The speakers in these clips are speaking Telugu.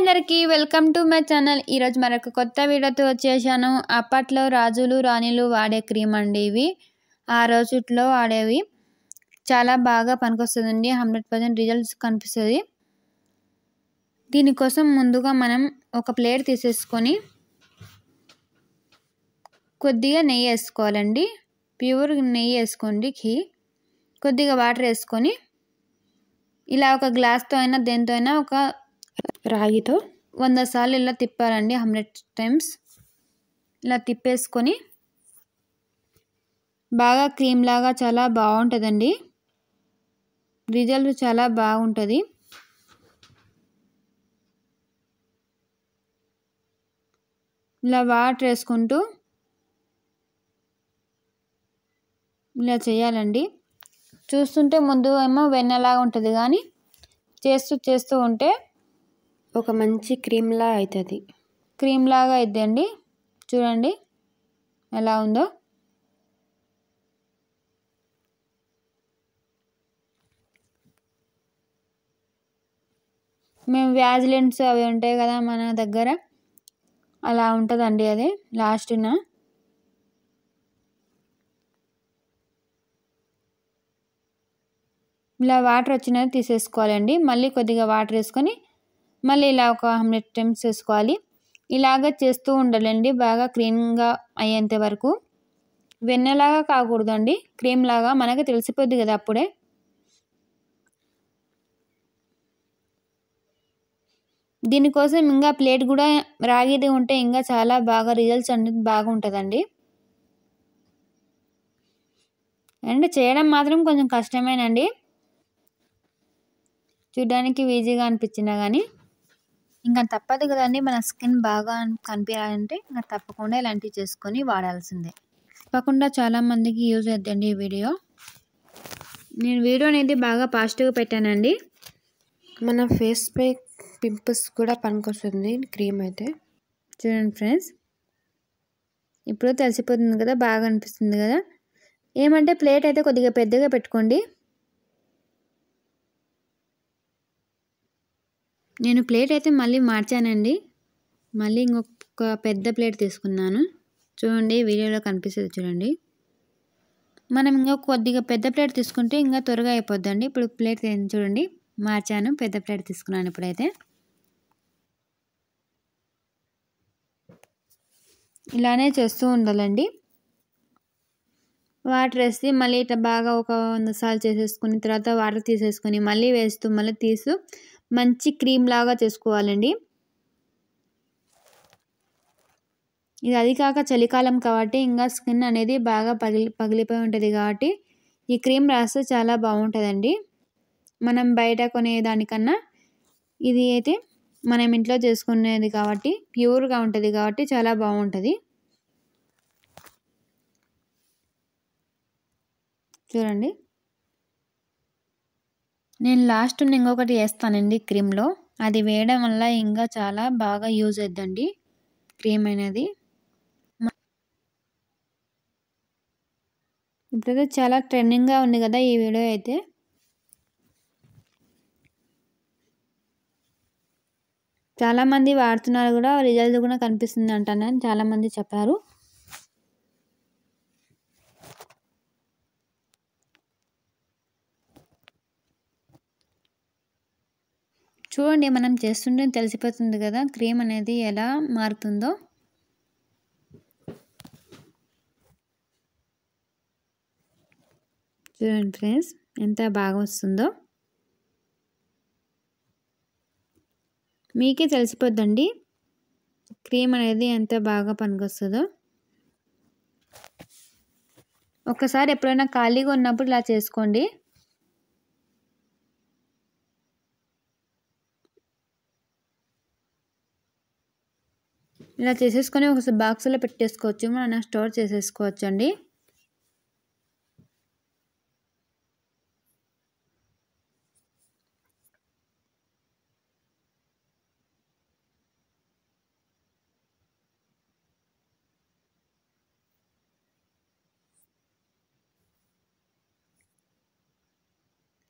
అందరికీ వెల్కమ్ టు మై ఛానల్. ఈరోజు మరొక కొత్త వీడియోతో వచ్చేసాను. అప్పట్లో రాజులు రాణిలు వాడే క్రీమ్ అండి ఇవి. ఆ రోజుల్లో వాడేవి. చాలా బాగా పనికొస్తుందండి. 100% రిజల్ట్స్ కనిపిస్తుంది. దీనికోసం ముందుగా మనం ఒక ప్లేట్ తీసేసుకొని కొద్దిగా నెయ్యి వేసుకోవాలండి. ప్యూర్ నెయ్యి వేసుకోండి. కొద్దిగా వాటర్ వేసుకొని ఇలా ఒక గ్లాస్తో అయినా దేంతో అయినా ఒక రాగితో 100 సార్లు ఇలా తిప్పాలండి. 100 టైమ్స్ ఇలా తిప్పేసుకొని బాగా క్రీమ్ లాగా చాలా బాగుంటుందండి. రిజల్ట్ చాలా బాగుంటుంది. ఇలా వాటర్ వేసుకుంటూ ఇలా చేయాలండి. చూస్తుంటే ముందు ఏమో వెన్నలాగా ఉంటుంది, కానీ చేస్తూ ఉంటే ఒక మంచి క్రీమ్ లా అవుతుంది. క్రీమ్ లాగా అయిద్దండి. చూడండి ఎలా ఉందో. మేము వ్యాజిలెన్స్ అవి ఉంటాయి కదా మన దగ్గర, అలా ఉంటుందండి. అది లాస్ట్న ఇలా వాటర్ వచ్చినది తీసేసుకోవాలండి. మళ్ళీ కొద్దిగా వాటర్ వేసుకొని మళ్ళీ ఇలా ఒక 100 టైమ్స్ వేసుకోవాలి. ఇలాగ చేస్తూ ఉండాలండి బాగా క్లీన్గా అయ్యేంత వరకు. వెన్నలాగా కాకూడదండి, క్రీమ్ లాగా. మనకి తెలిసిపోద్ది కదా అప్పుడే. దీనికోసం ఇంకా ప్లేట్ కూడా రాగిది ఉంటే ఇంకా చాలా బాగా రిజల్ట్స్ అనేది బాగుంటుందండి. అండ్ చేయడం మాత్రం కొంచెం కష్టమేనండి. చూడడానికి ఈజీగా అనిపించినా కానీ ఇంకా తప్పదు కదండి. మన స్కిన్ బాగా కనిపించాలంటే ఇంకా తప్పకుండా ఇలాంటివి చేసుకొని వాడాల్సిందే. తప్పకుండా చాలామందికి యూజ్ అవుతుందండి ఈ వీడియో. నేను వీడియో అనేది బాగా పాజిటివ్గా పెట్టానండి. మన ఫేస్ పై పింపుల్స్ కూడా పనికొస్తుంది క్రీమ్ అయితే. చూడండి ఫ్రెండ్స్, ఇప్పుడు తెలిసిపోతుంది కదా, బాగా అనిపిస్తుంది కదా. ఏమంటే ప్లేట్ అయితే కొద్దిగా పెద్దగా పెట్టుకోండి. నేను ప్లేట్ అయితే మళ్ళీ మార్చానండి. మళ్ళీ ఇంకొక పెద్ద ప్లేట్ తీసుకున్నాను. చూడండి వీడియోలో కనిపిస్తుంది చూడండి. మనం ఇంకా కొద్దిగా పెద్ద ప్లేట్ తీసుకుంటే ఇంకా త్వరగా అయిపోద్దండి. ఇప్పుడు ప్లేట్ చూడండి మార్చాను, పెద్ద ప్లేట్ తీసుకున్నాను. ఇప్పుడైతే ఇలానే చేస్తూ ఉండాలండి. వాటర్ వేసి మళ్ళీ ఇట్లా బాగా ఒక 100 సార్లు చేసేసుకుని తర్వాత వాటర్ తీసేసుకొని మళ్ళీ వేస్తూ మళ్ళీ తీస్తూ మంచి క్రీమ్ లాగా చేసుకోవాలండి. ఇది అది కాక చలికాలం కాబట్టి ఇంకా స్కిన్ అనేది బాగా పగిలిపోయి ఉంటుంది కాబట్టి ఈ క్రీమ్ రాస్తే చాలా బాగుంటుందండి. మనం బయట కొనేదానికన్నా ఇది అయితే మనం ఇంట్లో చేసుకునేది కాబట్టి ప్యూర్గా ఉంటుంది కాబట్టి చాలా బాగుంటుంది. చూడండి, నేను లాస్ట్ ఇంకొకటి వేస్తానండి క్రీమ్లో. అది వేయడం వల్ల ఇంకా చాలా బాగా యూజ్ అవుతుందండి క్రీమ్ అనేది. ఇప్పుడైతే చాలా ట్రెండింగ్గా ఉంది కదా ఈ వీడియో అయితే. చాలామంది వాడుతున్నారు కూడా, రిజల్ట్ కూడా కనిపిస్తుంది అంటానని చాలామంది చెప్పారు. చూడండి, మనం చేస్తుంటే తెలిసిపోతుంది కదా క్రీమ్ అనేది ఎలా మారుతుందో. చూడండి ఫ్రెండ్స్, ఎంత బాగా వస్తుందో మీకే తెలిసిపోద్దండి క్రీమ్ అనేది ఎంత బాగా పనికొస్తుందో. ఒక్కసారి ఎప్పుడైనా ఖాళీగా ఉన్నప్పుడు ఇలా చేసుకోండి. ఇలా చేసేసుకొని ఒక బాక్స్లో పెట్టేసుకోవచ్చు, మనం స్టోర్ చేసేసుకోవచ్చు అండి.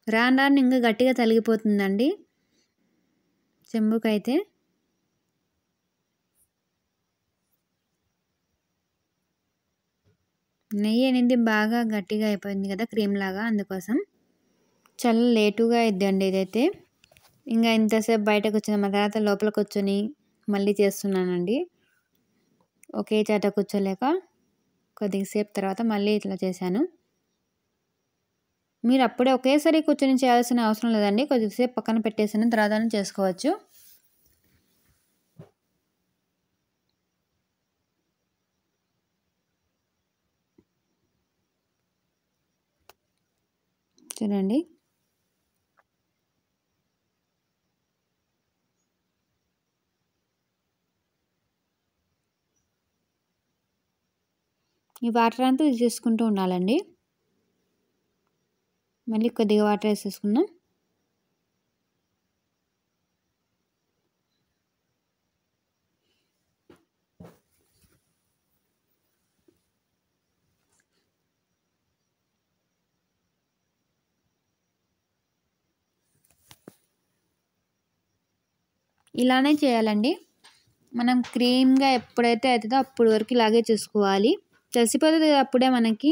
రాను రాను ఇంకా గట్టిగా తలిగిపోతుందండి చెంబుకైతే. నెయ్యి అనేది బాగా గట్టిగా అయిపోయింది కదా క్రీమ్ లాగా, అందుకోసం చాలా లేటుగా అయిద్దండి ఇదైతే. ఇంకా ఇంతసేపు బయటకు వచ్చిన తర్వాత లోపల కూర్చొని మళ్ళీ చేస్తున్నానండి. ఒకే చోట కూర్చోలేక కొద్దిసేపు తర్వాత మళ్ళీ ఇట్లా చేశాను. మీరు అప్పుడే ఒకేసారి కూర్చొని చేయాల్సిన అవసరం లేదండి, కొద్దిసేపు పక్కన పెట్టేసిన తర్వాత చేసుకోవచ్చు. చూడండి ఈ వాటర్ అంతా తీసుకుంటూ ఉండాలండి. మళ్ళీ కొద్దిగా వాటర్ వేసేసుకున్నాం. ఇలానే చేయాలండి. మనం క్రీమ్గా ఎప్పుడైతే అవుతుందో అప్పుడు వరకు ఇలాగే చూసుకోవాలి. తెలిసిపోతుంది కదా అప్పుడే మనకి.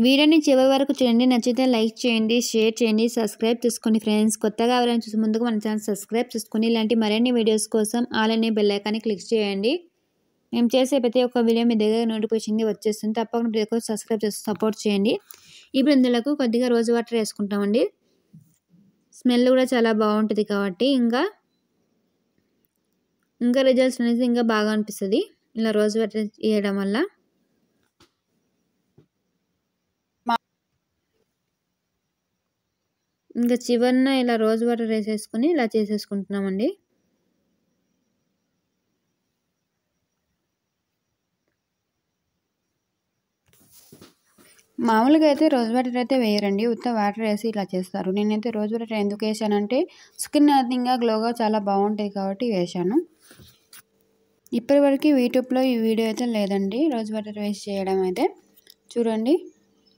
వీడియోని చివరి వరకు చూడండి. నచ్చితే లైక్ చేయండి, షేర్ చేయండి, సబ్స్క్రైబ్ చేసుకోండి ఫ్రెండ్స్. కొత్తగా ఎవరైనా చూసి ముందుకు మన ఛానల్ సబ్స్క్రైబ్ చేసుకొని ఇలాంటి మరిన్ని వీడియోస్ కోసం ఆల్ అనే బెల్ ఐకాన్ని క్లిక్ చేయండి. మేము చేసే ప్రతి ఒక్క వీడియో మీ దగ్గర నోటిఫికేషన్ వచ్చేస్తుంది. తప్పకుండా ప్రతి ఒక్కరు సబ్స్క్రైబ్ చేసి సపోర్ట్ చేయండి. ఇప్పుడు ఇందులోకి కొద్దిగా రోజు వాటర్ వేసుకుంటామండి. స్మెల్ కూడా చాలా బాగుంటుంది కాబట్టి ఇంకా రిజల్ట్స్ అనేది ఇంకా బాగా అనిపిస్తుంది ఇలా రోజు వాటర్ వేయడం వల్ల. ఇంకా చివరిన ఇలా రోజు వాటర్ వేసేసుకొని ఇలా చేసేసుకుంటున్నామండి. మామూలుగా అయితే రోజ్ వాటర్ అయితే వేయరండి, ఉత్త వాటర్ వేసి ఇలా చేస్తారు. నేనైతే రోజ్ వాటర్ ఎందుకు వేసానంటే స్కిన్ ఇంకా గ్లోగా చాలా బాగుంటుంది కాబట్టి వేసాను. ఇప్పటివరకు యూట్యూబ్లో ఈ వీడియో అయితే లేదండి రోజ్ వాటర్ వేసి చేయడం అయితే. చూడండి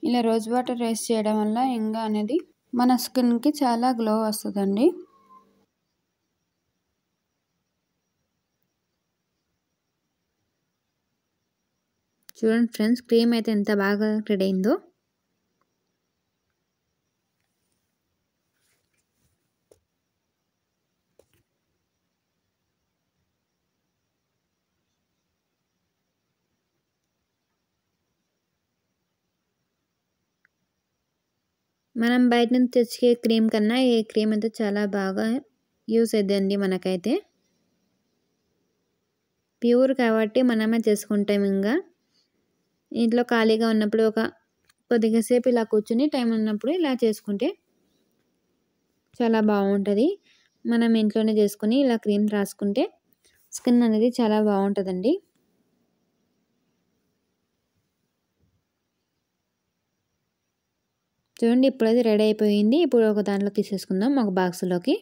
ఇలా రోజ్ వాటర్ వేసి చేయడం వల్ల ఇంకా అనేది మన స్కిన్కి చాలా గ్లో వస్తుందండి. చూడండి ఫ్రెండ్స్, క్రీమ్ అయితే ఎంత బాగా రెడీ అయిందో. మనం బయట నుంచి తెచ్చే క్రీమ్ కన్నా ఈ క్రీమ్ అయితే చాలా బాగా యూస్ అవుతుందండి మనకైతే. ప్యూర్ కాబట్టి మనమే చేసుకుంటాం. ఇంకా ఇంట్లో ఖాళీగా ఉన్నప్పుడు కొద్దిగా సేపు ఇలా కూర్చుని టైం ఉన్నప్పుడు ఇలా చేసుకుంటే చాలా బాగుంటుంది. మనం ఇంట్లోనే చేసుకుని ఇలా క్రీమ్ రాసుకుంటే స్కిన్ అనేది చాలా బాగుంటుందండి. చూడండి ఇప్పుడైతే రెడీ అయిపోయింది. ఇప్పుడు ఒక దాంట్లో తీసేసుకుందాం, ఒక బాక్స్లోకి.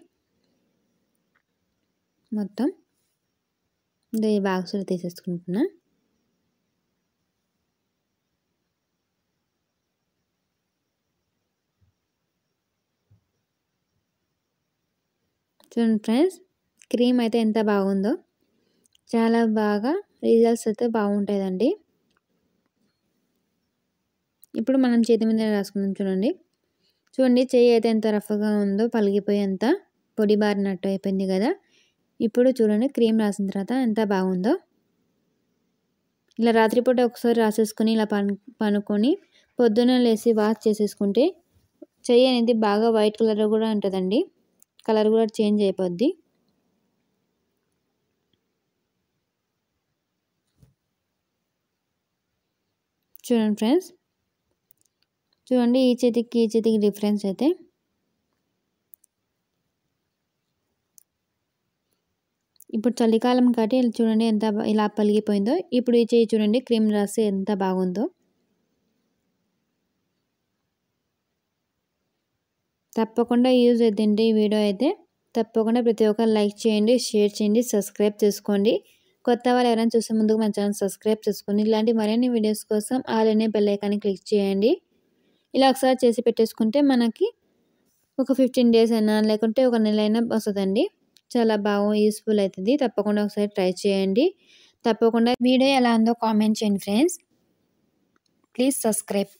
మొత్తం ఈ బాక్స్లో తీసేసుకుంటున్నా. చూడండి ఫ్రెండ్స్, క్రీమ్ అయితే ఎంత బాగుందో. చాలా బాగా రిజల్ట్స్ అయితే బాగుంటాయండి. ఇప్పుడు మనం చేతి మీద రాసుకుందాం. చూడండి చెయ్యి అయితే ఎంత రఫ్గా ఉందో, పలిగిపోయి ఎంత పొడి బారినట్టు అయిపోయింది కదా. ఇప్పుడు చూడండి క్రీమ్ రాసిన తర్వాత ఎంత బాగుందో. ఇలా రాత్రిపూట ఒకసారి రాసేసుకొని ఇలా పనుకొని పొద్దున్న లేసి వాష్ చేసేసుకుంటే చెయ్యి అనేది బాగా వైట్ కలర్ కూడా ఉంటుందండి. కలర్ కూడా చేంజ్ అయిపోద్ది. చూడండి ఫ్రెండ్స్, చూడండి ఈ చేతికి డిఫరెన్స్ అయితే. ఇప్పుడు చలికాలం కాబట్టి చూడండి ఎంత ఇలా పలిగిపోయిందో. ఇప్పుడు ఈ చేయి చూడండి క్రీమ్ రాసి ఎంత బాగుందో. తప్పకుండా యూజ్ అవుతుంది ఈ వీడియో అయితే. తప్పకుండా ప్రతి ఒక్కరు లైక్ చేయండి, షేర్ చేయండి, సబ్స్క్రైబ్ చేసుకోండి. కొత్త వాళ్ళు ఎవరైనా చూసే ముందుకు మన ఛానల్ సబ్స్క్రైబ్ చేసుకోండి. ఇలాంటి మరిన్ని వీడియోస్ కోసం ఆల్ అనే బెల్ ఐకాన్ని క్లిక్ చేయండి. ఇలా ఒకసారి చేసి పెట్టేసుకుంటే మనకి ఒక 15 డేస్ అయినా లేకుంటే ఒక నెలైనా వస్తదండి. చాలా బాగా యూజ్‌ఫుల్ అయితది. తప్పకుండా ఒకసారి ట్రై చేయండి. తప్పకుండా వీడియో ఎలా ఉందో కామెంట్ చేయండి ఫ్రెండ్స్. Please subscribe.